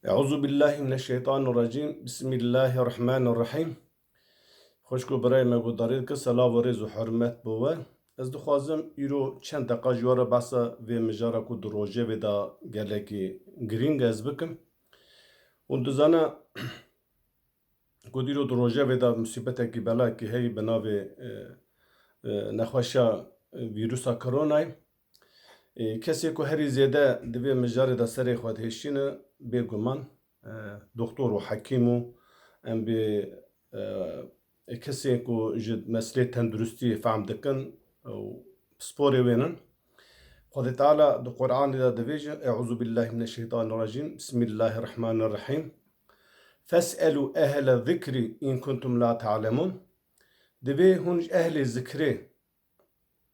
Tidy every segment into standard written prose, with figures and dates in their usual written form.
Euzu billahi mineşşeytanirracim. Bismillahirrahmanirrahim. Xoşku birey me gudarî ki selav û rêz û hurmet bi we. Ez dixwazim îro çend deqa ji were behsa vê mijara ku di rojevê de gelekî girîng ez bikim. Hûn dizane ku dîro di rojevê de musîbetekî belekî heye bi navê nexweşa vîrusa koronayê. Kesê ku herî zêde di vê mijarê de serê xwe dihêşîne bêguman doktor û hekîm û em bê kesê ku ji meselê tenduristiyê fehm dikin û sporê wênin. Xwedê Teala di Qur'anê de dibêje Euzu billahi mineşşeytanirracim. Bismillahirrahmanirrahim. Fes'elû ehle zikrî in kuntum la ta'lemûn. Divê hûn ji ehlê zikrê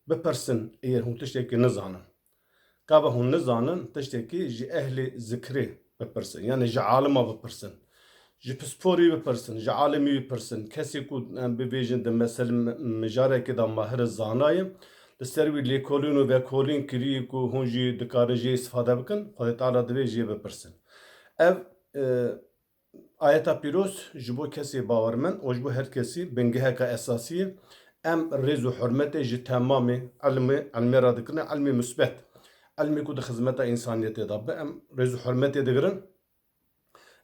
bipirsin eğer hûn tiştekî nizanin. Gava hûn nizanin tiştekî ji ehlê zikrê bipirsin. Yani ji alima bipirsin. Ji pisporî bipirsin, ji alimî bipirsin. Kesê ku em bibêjin di mesel mijarekê de mahir zanayê li ser wî lêkolîn û vekolîn kirî ku hûn jî dikarin jê istifade bikin, Xwedê Teala divê jê bipirsin. Ev ayeta pîroz ji bo kesê bawermend û ji bo her kesî bingeheka esasî ye. Em rêz û hurmetê ji temamê ilmê ra dikin, ilmê musbet. Ilmê ku di xizmeta însaniyetê de be em rêz û hurmetê digirin.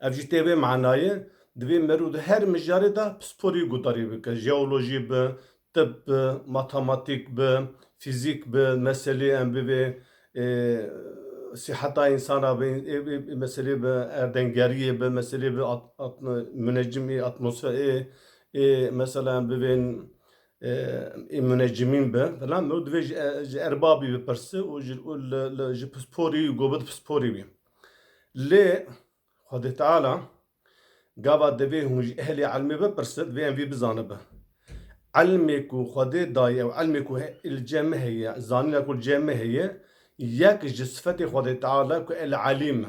Ev jî tê vê manayê divê merû di her mijarê de sporî gudarî bike. Jeolojî bi, tıp bi, matematik bi, fîzik bi, meselê em bivê siheta insana bi, meselê bi erdengeriyê bi, meselê bi müneccimî atmosferê, mesela em bivên müneccimîn bi filan mirov divê ji erbabî bipirse û ji pisporî gobit pisporî bî. Lê Xwedê Teala gava divê hûn ji ehlê ilmê bipirsin divê em vî bizanibe. Ilmê ku Xwedê daye û ilmê ku li cem me heye, zanîna ku li cem me heye, yek ji sifetê Xwedê Teala ku el alîm e.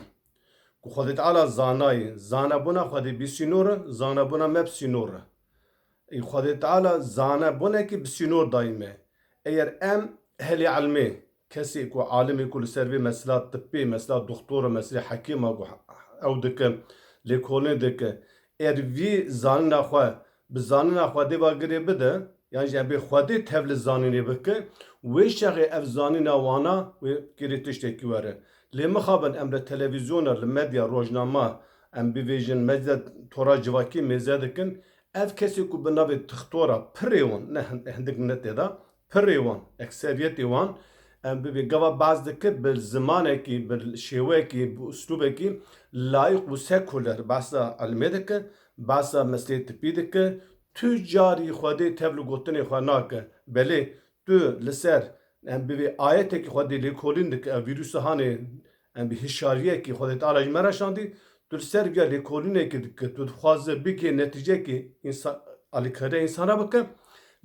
Ku Xwedê Teala zanayê, zanebûna Xwedê bîsînor e, zanebûna me bîsînor e. Xwedê Teala zanebûnekî bîsînor dayî me. Eğer em ehlê ilmê, kesê ku alimê ku li ser vê mesela tibbê, mesela doktor, mesela hekîma ku ew dike, lêkolîn dike, eğer vî zanîna xwe bi zanîna Xwedê ve girê bide, yani ji em bê Xwedê tev li zanînê bike, wê şexê ev zanîna wana wê girê tiştekî were. Lê mixabin em li televizyona, li medya, rojnama, em bivêjin medya tora civakî mêze dikin, ev kesê ku bi navê tixtora pirê wan, ne hindik ne tê da, pirê wan, ekseriyetê wan, em bivê gava baz dike bi zimanekî, bi şêwekî, bi uslûbekî layık û sekuler behsa ilmê dike, behsa meselê tibbî dike. Tu carî Xwedê tev li gotinê xwe nake. Belê tu li ser em bivê ayetekî Xwedê lêkolîn dike, ev vîrusa hanê em bî hişyariyekî Xwedê Teala ji me re şandî, tu li ser vêya lêkolînekê dike, tu dixwaze bikê netîcekê alîkariya însana bike,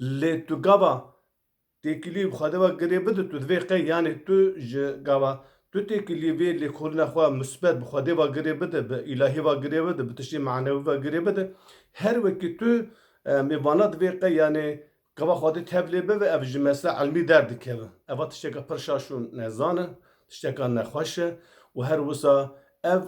lê tu gava têkilî Xwedê ve girê bide, tu divê qey yani tu ji gava tu têkilî vê lêkolîna xwe musbet bi Xwedê ve girê bide, bi îlahî ve girê bide, bi tiştê manewî ve girê bide, her wekî tu mêvana divê qey yani gava Xwedê tev lê bive, ev ji mesela ilmî derdikeve. Eva tişteka pir şaş û nezan e, tişteka nexweş e û her wisa ev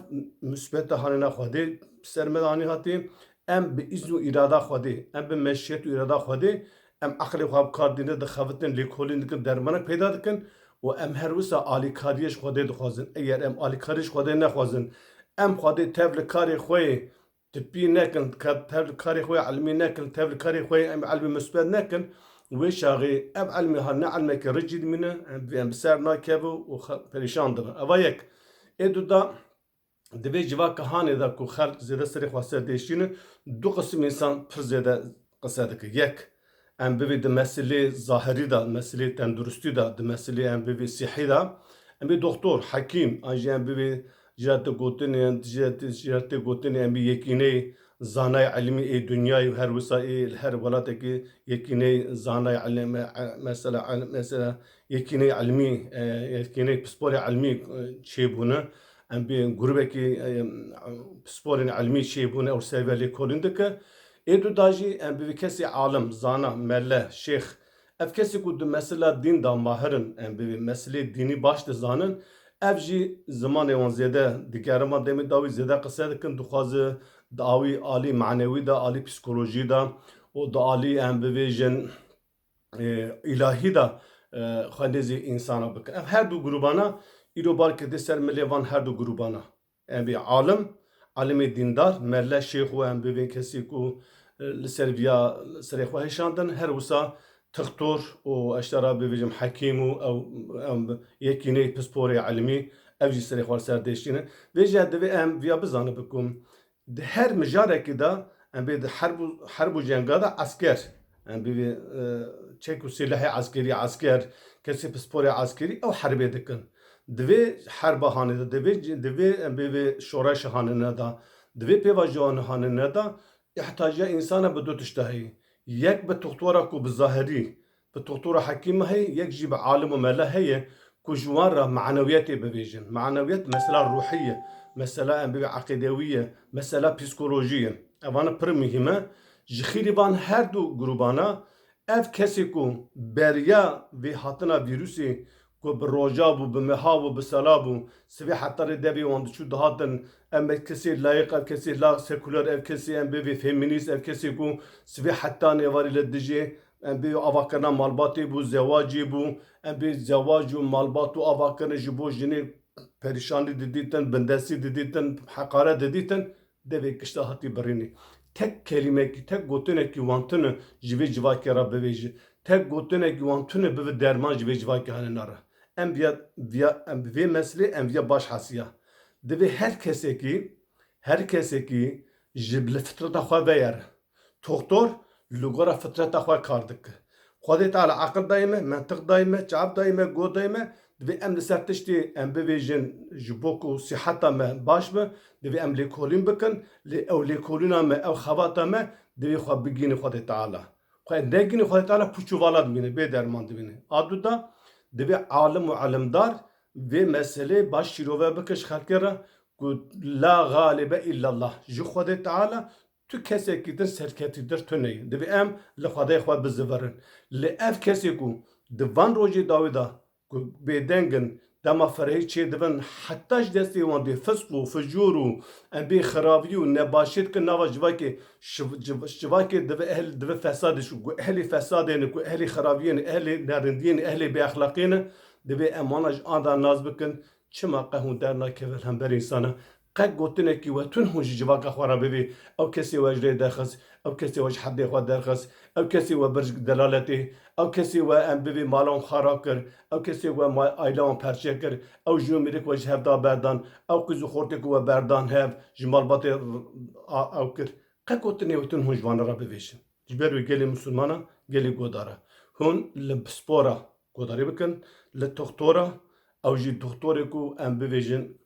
musbeta hanîna Xwedê ser me anî hatî, em bi îzn û îrada Xwedê, em bi meşiyet û îrada Xwedê, em eqlê xwe bi kar dîne, dixebitin, lêkolîn dikin, dermanek peyda dikin û em her wisa alîkariyê ji Xwedê dixwazin. Eger em alîkarî ji Xwedê nexwazin, em Xwedê tev li karê xwe tibbî nekin, tev li karê xwe ilmî nekin, tev li karê xwe em ilmî musbet nekin, wê şaxê ev ilmî ha ne ilmeke ricî dimîne, em bi ser nakeve û perîşan dibin. Eva yek. Êdû da divê civaka hanê de ku xelk zêde serê xwe ser deşîne, du qism însan pir zêde qise dike. Yek, em bivê di meselê zahirî de, meselê tenduristî de, di meselê em bivê sihî de, em bê doktor, hekîm, an jî em bivê cihetê gotinê, cihetê gotinê em bî yekîneyê zanayê ilmî ê dunyayê her wisa ê her welatekî yekîneyê zanayê ilmê mesela yekîneyê ilmî, yekîneyê pisporê ilmî çêbûne, em bê grûpekî pisporên ilmî çêbûne ew ser ve lêkolîn dike. Êdû da jî em bivê kesê alim, zana, melle, şêx, ev kesê ku di mesela dîn da mahir in, em bivê meselê dînî baş dizanin, ev jî zimanê wan zêde digerima demê dawî zêde qise dikin dixwaze di awî alî manewî de alî psikolojî de û di alî em bibêjin îlahî da xwendezê insana bikin. Ev her du grûbana îro bar kiriye ser milê van her du grûbana. Em bê alim, alimê dîndar, melle şêx û em bibên kesî ku li ser vîya serê xwe hêşandin, her wisa doktor û eştera bibêjim hekîm û ew yekînê pisporê elmî ev jî serê xwe li ser deşînin. Vê jî divê em vîya bizanibin ku di her mijarekê de em bê di herbû cenga da esker em bivê çek û silahê eskerî esker kesî pisporê eskerî ew herbê dikin. Divê herba hanê de divê em bivê şoreşa hanine da divê pêva ciwanê hanine da ihtiyaca insana bi du tişt heye. Yek bi doktora ku bi zahirî bi doktora hekîm heye, yek jî bi alim û mele heye ku ji wan re manewiyetê bibêjin. Manewiyet mesela ruhiye, mesela em bivê eqîdewî, mesela psikolojî. Evan pir mühim e. Ji xîrî van her du grûbana ev kesê ku beriya vê hatina vîrusê ku bi roja bû, bi meha bû, bi sela bû, sivê hetarê devê wan diçû dihatin, em kesê layık, ev kesê la seküler, ev kesê em bivê feminîst, ev kesê ku sivê heta nêvarî li dijî, em bê avakirina malbatê bû, zewacê bû, em bê zewac û malbat û avakirin ji bo jinê perîşanî didîtin, bindesî didîtin, heqaret didîtin, devê kişta hatî birînê. Tek kelimekî, tek gotinekî wan tune ji vê civakê re bivêjî. Tek gotinekî wan tune bibe derman ji vê civakê henê re. Em em bi vê meselê em vîya baş hesiya. Divê her kesekî ji li fitreta xwe veyere. Doktor li gora fitreta xwe kar dike. Xwedê Teala aqil dayê me, mentiq dayê me, çavb dayê me, god dayê me, divê em li ser tiştê em bibêjin ji bo ku siheta me baş be, divê em lêkolîn bikin, ew lêkolîna me, ew xewata me divê xwe bigînî Xwedê Teala. Xwe negînî Xwedê Teala pûç û vala dibîne, bê derman dibîne. Adu da divê alim û elimdar vê meselê baş şîrove bike ji xelkê re ku la galibe illallah. Ji Xwedê Teala tu kesekî din serketîdir tu neyê. Divê em li Xwedê xwe biziverin. Li ev kesê ku di van rojê dawî da ku bêdengin dema ferehî çê dibin heta ji destê wan dê fisk û ficûr û em bê xirabî û nebaşî dikin nava civakê civakê divê fesadê ku ehlê fesadê ne ku ehlê xirabiyê ne ehlê nerindiyê ne ehlê bêexlaqî ne divê em wana ji anda naz bikin çima qeh hûn dernakevin hember însana qek gotinekî we tune hûn ji civaka xwe re bibê ew kesê we ji rê derxist ew kesê we ji hedê xwe derxist ew kesê we bir ji delaletê ew kesê we em bivê mala wan xara kir ew kesê we ayla wan perçe kir ew ji mêrek we ji hev da berdan ew qîz û xortê ku we berdan hev ji malbatê ew kir qek gotinê we tune hûn ji wan re bivêjin ji ber wê gelê misûlmanan gelê godar e hûn li spora godarî bikin li doktora ew jî doktorê ku em bibêjin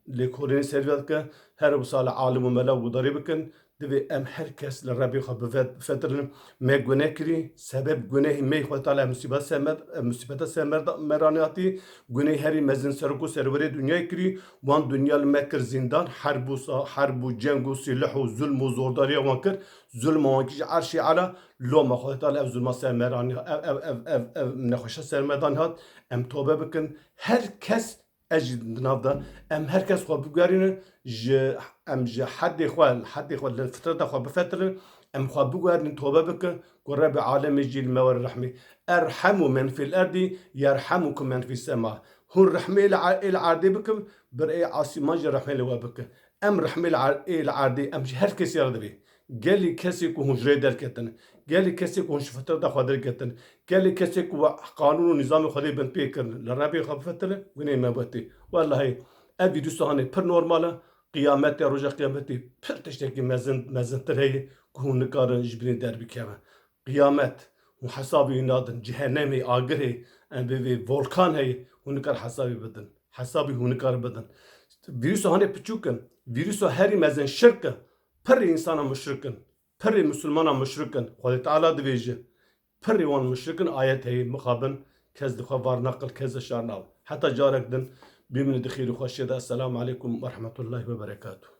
lêkolînê servî dike her wisa li alim û mela godarî bikin divê em her kes li rebê xwe bifetirin me guneh kirî sebeb gunehê me Xwedê Teala musîbeta ser meranî hatî gunehê herî mezin serok û serwerê dunyayê kirî wan dunya li me kir zîndan herb û ceng û sîlih û zulm û zordariya wan kir zulma wan kî ji erşê ala loma Xwedê Teala ev zulma ser meranî ev nexweşa sermedanî hat em tobe bikin her kes ez jî nav da em her kes xwe bigerînin em ji hedê xwe li fitreta xwe bifetirin em xwe bigerînin tobe bikin ku Rebî alemê jî li me were rehmî erhemû men fîl erdî yerhemûkum men fîs sema hûn rehmê li erdê bikin bir ê asîman jî rehmê li we bike em rehmê li erdê em ji her kesî re dibê gelê kesê ku hûn ji rê derketin gelê kesê ku hûn ji fitreta xwe derketin gelê kesê ku qanûn û nîzamê Xwedê bin pê kirin li rebê xwe bifetirin gunê me wetê wellahî ev vîrusa hanê pir normal e qîyametê roja qîyametê pir tiştekî mezintir heye ku hûn nikarin ji binê derbikevin qîyamet hûn hesabê wî nadin cehennemê agirê em bivê volkan heye hûn nikar hesabê bidin hesabê hûn nikar bidin vîrusa hanê piçûk in vîrusa herî mezin şirk e pirê însana müşrik in pirê misûlmana müşrik in Xwedê Teala dibêje pirê wan müşrik in ayet heye mixabin kes dixwe var naqil kes dişar nav heta carek din bimînin di xêr û xweşiyê de. Esselamu aleykum ve rahmetullahi ve berekatuhu.